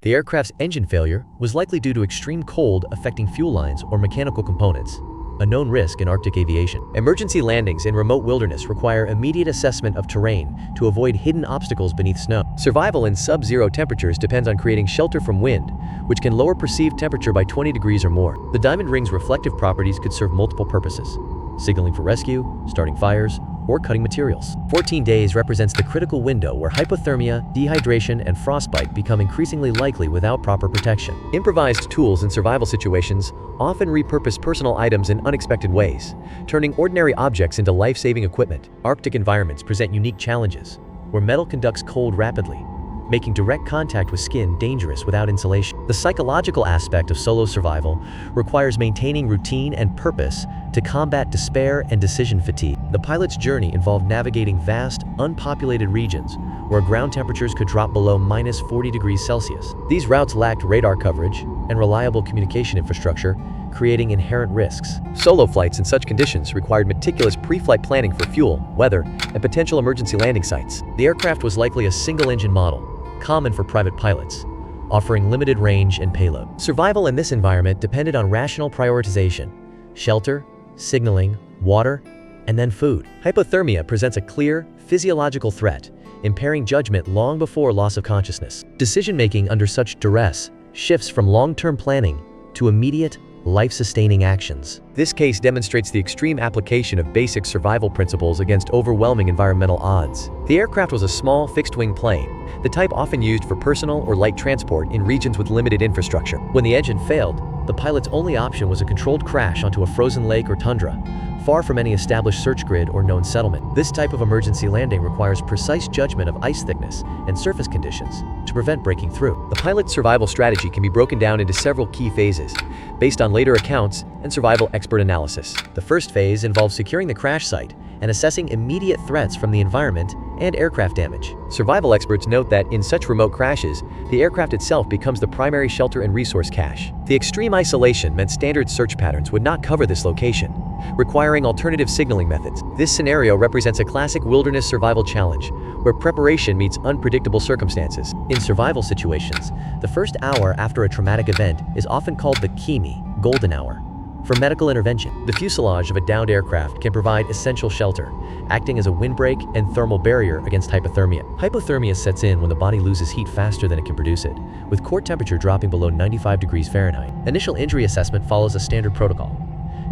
The aircraft's engine failure was likely due to extreme cold affecting fuel lines or mechanical components, a known risk in Arctic aviation. Emergency landings in remote wilderness require immediate assessment of terrain to avoid hidden obstacles beneath snow. Survival in sub-zero temperatures depends on creating shelter from wind, which can lower perceived temperature by 20 degrees or more. The diamond ring's reflective properties could serve multiple purposes: signaling for rescue, starting fires, or cutting materials. 14 days represents the critical window where hypothermia, dehydration, and frostbite become increasingly likely without proper protection. Improvised tools in survival situations often repurpose personal items in unexpected ways, turning ordinary objects into life-saving equipment. Arctic environments present unique challenges, where metal conducts cold rapidly, making direct contact with skin dangerous without insulation. The psychological aspect of solo survival requires maintaining routine and purpose to combat despair and decision fatigue. The pilot's journey involved navigating vast, unpopulated regions where ground temperatures could drop below -40 degrees Celsius. These routes lacked radar coverage and reliable communication infrastructure, creating inherent risks. Solo flights in such conditions required meticulous pre-flight planning for fuel, weather, and potential emergency landing sites. The aircraft was likely a single-engine model, common for private pilots, offering limited range and payload. Survival in this environment depended on rational prioritization: shelter, signaling, water, and then food. Hypothermia presents a clear, physiological threat, impairing judgment long before loss of consciousness. Decision-making under such duress shifts from long-term planning to immediate, life-sustaining actions. This case demonstrates the extreme application of basic survival principles against overwhelming environmental odds. The aircraft was a small, fixed-wing plane, the type often used for personal or light transport in regions with limited infrastructure. When the engine failed, the pilot's only option was a controlled crash onto a frozen lake or tundra, far from any established search grid or known settlement. This type of emergency landing requires precise judgment of ice thickness and surface conditions to prevent breaking through. The pilot's survival strategy can be broken down into several key phases, based on later accounts and survival expert analysis. The first phase involves securing the crash site and assessing immediate threats from the environment and aircraft damage. Survival experts note that in such remote crashes, the aircraft itself becomes the primary shelter and resource cache. The extreme isolation meant standard search patterns would not cover this location, requiring alternative signaling methods. This scenario represents a classic wilderness survival challenge, where preparation meets unpredictable circumstances. In survival situations, the first hour after a traumatic event is often called the kimi, golden hour, for medical intervention. The fuselage of a downed aircraft can provide essential shelter, acting as a windbreak and thermal barrier against hypothermia. Hypothermia sets in when the body loses heat faster than it can produce it, with core temperature dropping below 95 degrees Fahrenheit. Initial injury assessment follows a standard protocol,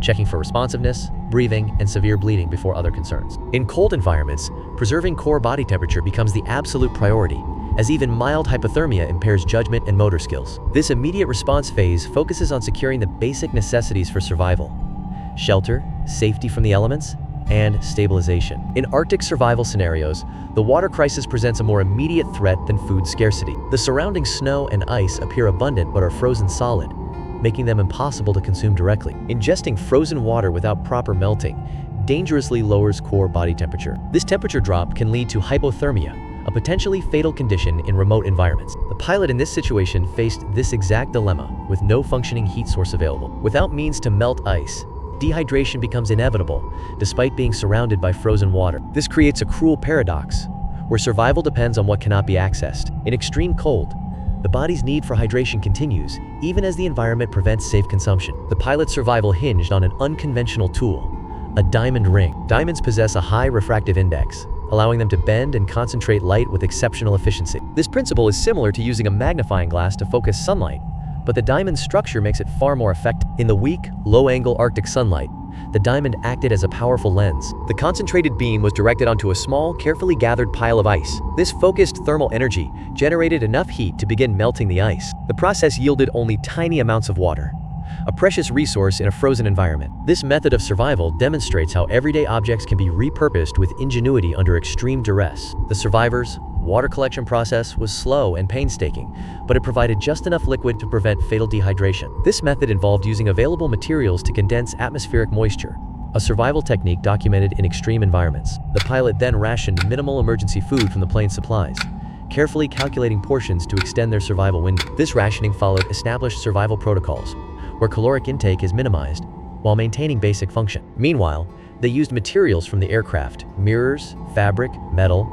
checking for responsiveness, breathing, and severe bleeding before other concerns. In cold environments, preserving core body temperature becomes the absolute priority, as even mild hypothermia impairs judgment and motor skills. This immediate response phase focuses on securing the basic necessities for survival: shelter, safety from the elements, and stabilization. In Arctic survival scenarios, the water crisis presents a more immediate threat than food scarcity. The surrounding snow and ice appear abundant but are frozen solid, making them impossible to consume directly. Ingesting frozen water without proper melting dangerously lowers core body temperature. This temperature drop can lead to hypothermia, a potentially fatal condition in remote environments. The pilot in this situation faced this exact dilemma, with no functioning heat source available. Without means to melt ice, dehydration becomes inevitable, despite being surrounded by frozen water. This creates a cruel paradox, where survival depends on what cannot be accessed. In extreme cold, the body's need for hydration continues, even as the environment prevents safe consumption. The pilot's survival hinged on an unconventional tool: a diamond ring. Diamonds possess a high refractive index, allowing them to bend and concentrate light with exceptional efficiency. This principle is similar to using a magnifying glass to focus sunlight, but the diamond's structure makes it far more effective. In the weak, low-angle Arctic sunlight, the diamond acted as a powerful lens. The concentrated beam was directed onto a small, carefully gathered pile of ice. This focused thermal energy generated enough heat to begin melting the ice. The process yielded only tiny amounts of water, a precious resource in a frozen environment. This method of survival demonstrates how everyday objects can be repurposed with ingenuity under extreme duress. The survivors' water collection process was slow and painstaking, but it provided just enough liquid to prevent fatal dehydration. This method involved using available materials to condense atmospheric moisture, a survival technique documented in extreme environments. The pilot then rationed minimal emergency food from the plane's supplies, carefully calculating portions to extend their survival window. This rationing followed established survival protocols, where caloric intake is minimized while maintaining basic function. Meanwhile, they used materials from the aircraft, mirrors, fabric, metal,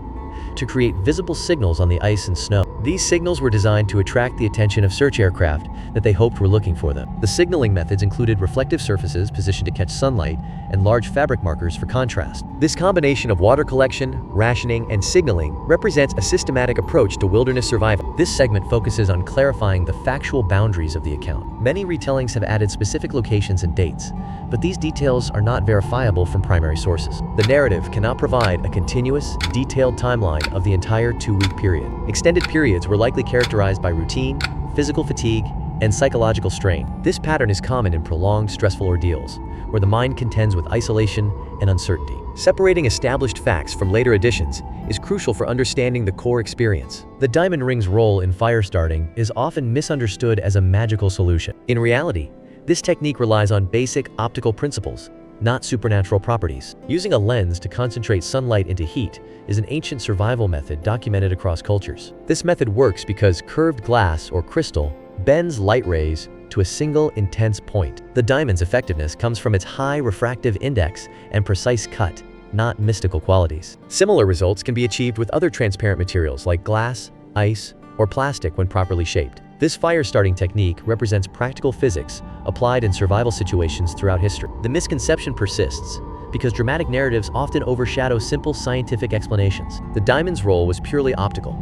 to create visible signals on the ice and snow. These signals were designed to attract the attention of search aircraft that they hoped were looking for them. The signaling methods included reflective surfaces positioned to catch sunlight and large fabric markers for contrast. This combination of water collection, rationing, and signaling represents a systematic approach to wilderness survival. This segment focuses on clarifying the factual boundaries of the account. Many retellings have added specific locations and dates, but these details are not verifiable from primary sources. The narrative cannot provide a continuous, detailed timeline of the entire 2-week period. Extended periods were likely characterized by routine, physical fatigue, and psychological strain. This pattern is common in prolonged, stressful ordeals, where the mind contends with isolation and uncertainty. Separating established facts from later additions is crucial for understanding the core experience. The diamond ring's role in fire starting is often misunderstood as a magical solution. In reality, this technique relies on basic optical principles, not supernatural properties. Using a lens to concentrate sunlight into heat is an ancient survival method documented across cultures. This method works because curved glass or crystal bends light rays to a single intense point. The diamond's effectiveness comes from its high refractive index and precise cut, not mystical qualities. Similar results can be achieved with other transparent materials like glass, ice, or plastic when properly shaped. This fire-starting technique represents practical physics applied in survival situations throughout history. The misconception persists because dramatic narratives often overshadow simple scientific explanations. The diamond's role was purely optical,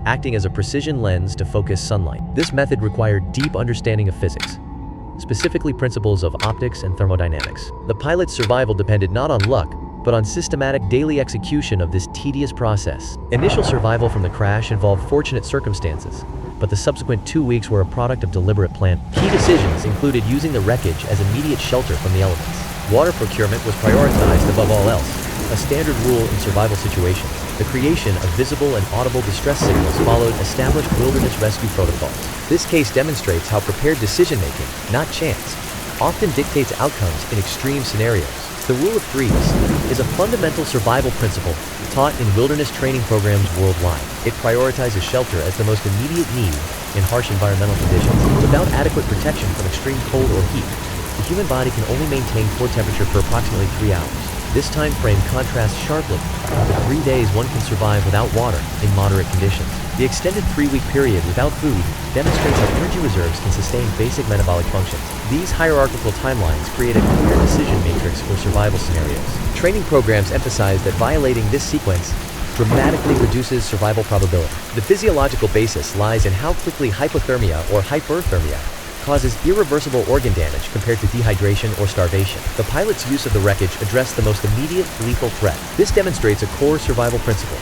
acting as a precision lens to focus sunlight. This method required deep understanding of physics, specifically principles of optics and thermodynamics. The pilot's survival depended not on luck, but on systematic daily execution of this tedious process. Initial survival from the crash involved fortunate circumstances, but the subsequent 2 weeks were a product of deliberate planning. Key decisions included using the wreckage as immediate shelter from the elements. Water procurement was prioritized above all else, a standard rule in survival situations. The creation of visible and audible distress signals followed established wilderness rescue protocols. This case demonstrates how prepared decision-making, not chance, often dictates outcomes in extreme scenarios. The rule of threes is a fundamental survival principle taught in wilderness training programs worldwide. It prioritizes shelter as the most immediate need in harsh environmental conditions. Without adequate protection from extreme cold or heat, the human body can only maintain core temperature for approximately 3 hours. This time frame contrasts sharply with the 3 days one can survive without water in moderate conditions. The extended 3-week period without food demonstrates how energy reserves can sustain basic metabolic functions. These hierarchical timelines create a clear decision matrix for survival scenarios. Training programs emphasize that violating this sequence dramatically reduces survival probability. The physiological basis lies in how quickly hypothermia or hyperthermia causes irreversible organ damage compared to dehydration or starvation. The pilot's use of the wreckage addressed the most immediate lethal threat. This demonstrates a core survival principle,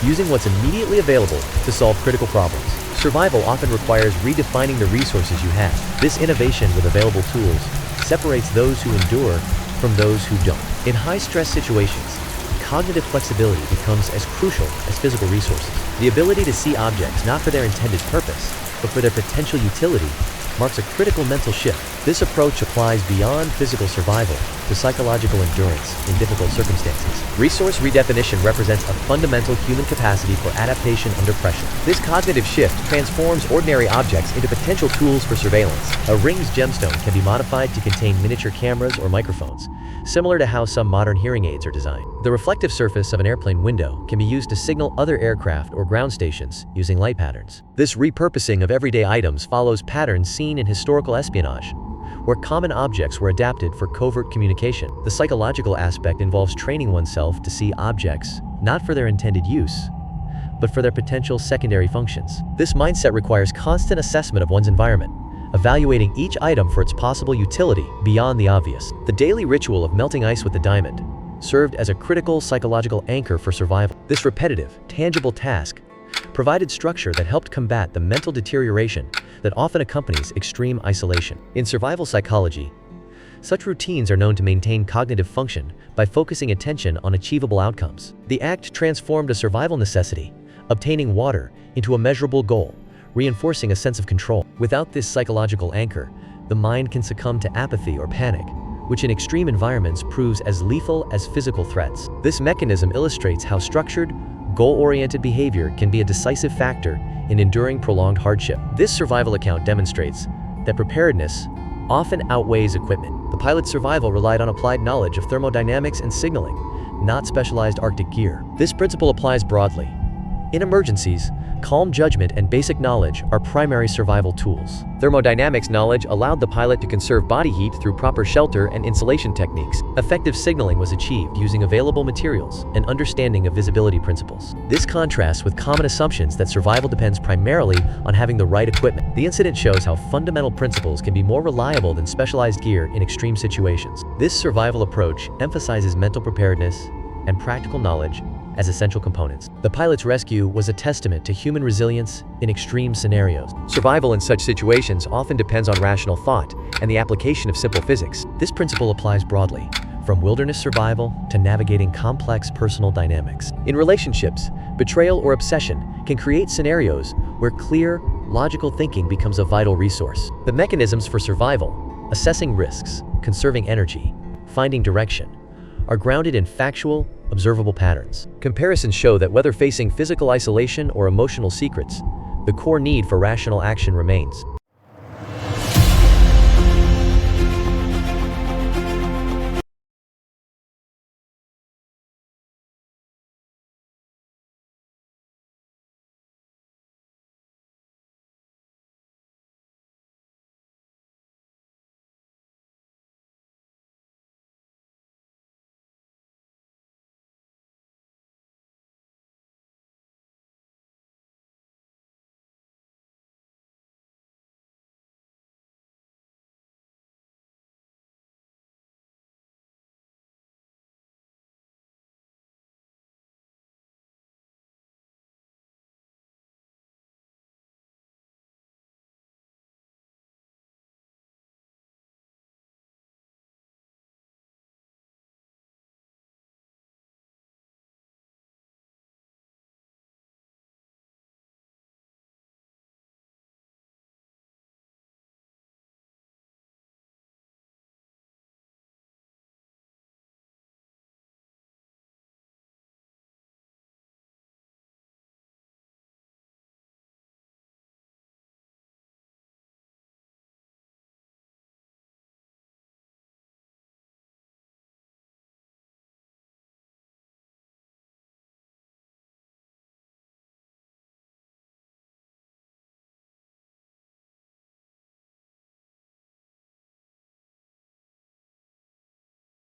using what's immediately available to solve critical problems. Survival often requires redefining the resources you have. This innovation with available tools separates those who endure from those who don't. In high-stress situations, cognitive flexibility becomes as crucial as physical resources. The ability to see objects not for their intended purpose, but for their potential utility, marks a critical mental shift. This approach applies beyond physical survival to psychological endurance in difficult circumstances. Resource redefinition represents a fundamental human capacity for adaptation under pressure. This cognitive shift transforms ordinary objects into potential tools for surveillance. A ring's gemstone can be modified to contain miniature cameras or microphones, similar to how some modern hearing aids are designed. The reflective surface of an airplane window can be used to signal other aircraft or ground stations using light patterns. This repurposing of everyday items follows patterns seen in historical espionage, where common objects were adapted for covert communication. The psychological aspect involves training oneself to see objects not for their intended use, but for their potential secondary functions. This mindset requires constant assessment of one's environment, evaluating each item for its possible utility beyond the obvious. The daily ritual of melting ice with the diamond served as a critical psychological anchor for survival. This repetitive, tangible task provided structure that helped combat the mental deterioration that often accompanies extreme isolation. In survival psychology, such routines are known to maintain cognitive function by focusing attention on achievable outcomes. The act transformed a survival necessity, obtaining water, into a measurable goal, reinforcing a sense of control. Without this psychological anchor, the mind can succumb to apathy or panic, which in extreme environments proves as lethal as physical threats. This mechanism illustrates how structured, goal-oriented behavior can be a decisive factor in enduring prolonged hardship. This survival account demonstrates that preparedness often outweighs equipment. The pilot's survival relied on applied knowledge of thermodynamics and signaling, not specialized Arctic gear. This principle applies broadly. In emergencies, Calm judgment and basic knowledge are primary survival tools. Thermodynamics knowledge allowed the pilot to conserve body heat through proper shelter and insulation techniques. Effective signaling was achieved using available materials and understanding of visibility principles. This contrasts with common assumptions that survival depends primarily on having the right equipment. The incident shows how fundamental principles can be more reliable than specialized gear in extreme situations. This survival approach emphasizes mental preparedness and practical knowledge as essential components. The pilot's rescue was a testament to human resilience in extreme scenarios. Survival in such situations often depends on rational thought and the application of simple physics. This principle applies broadly, from wilderness survival to navigating complex personal dynamics. In relationships, betrayal or obsession can create scenarios where clear, logical thinking becomes a vital resource. The mechanisms for survival, assessing risks, conserving energy, finding direction, are grounded in factual, observable patterns. Comparisons show that whether facing physical isolation or emotional secrets, the core need for rational action remains.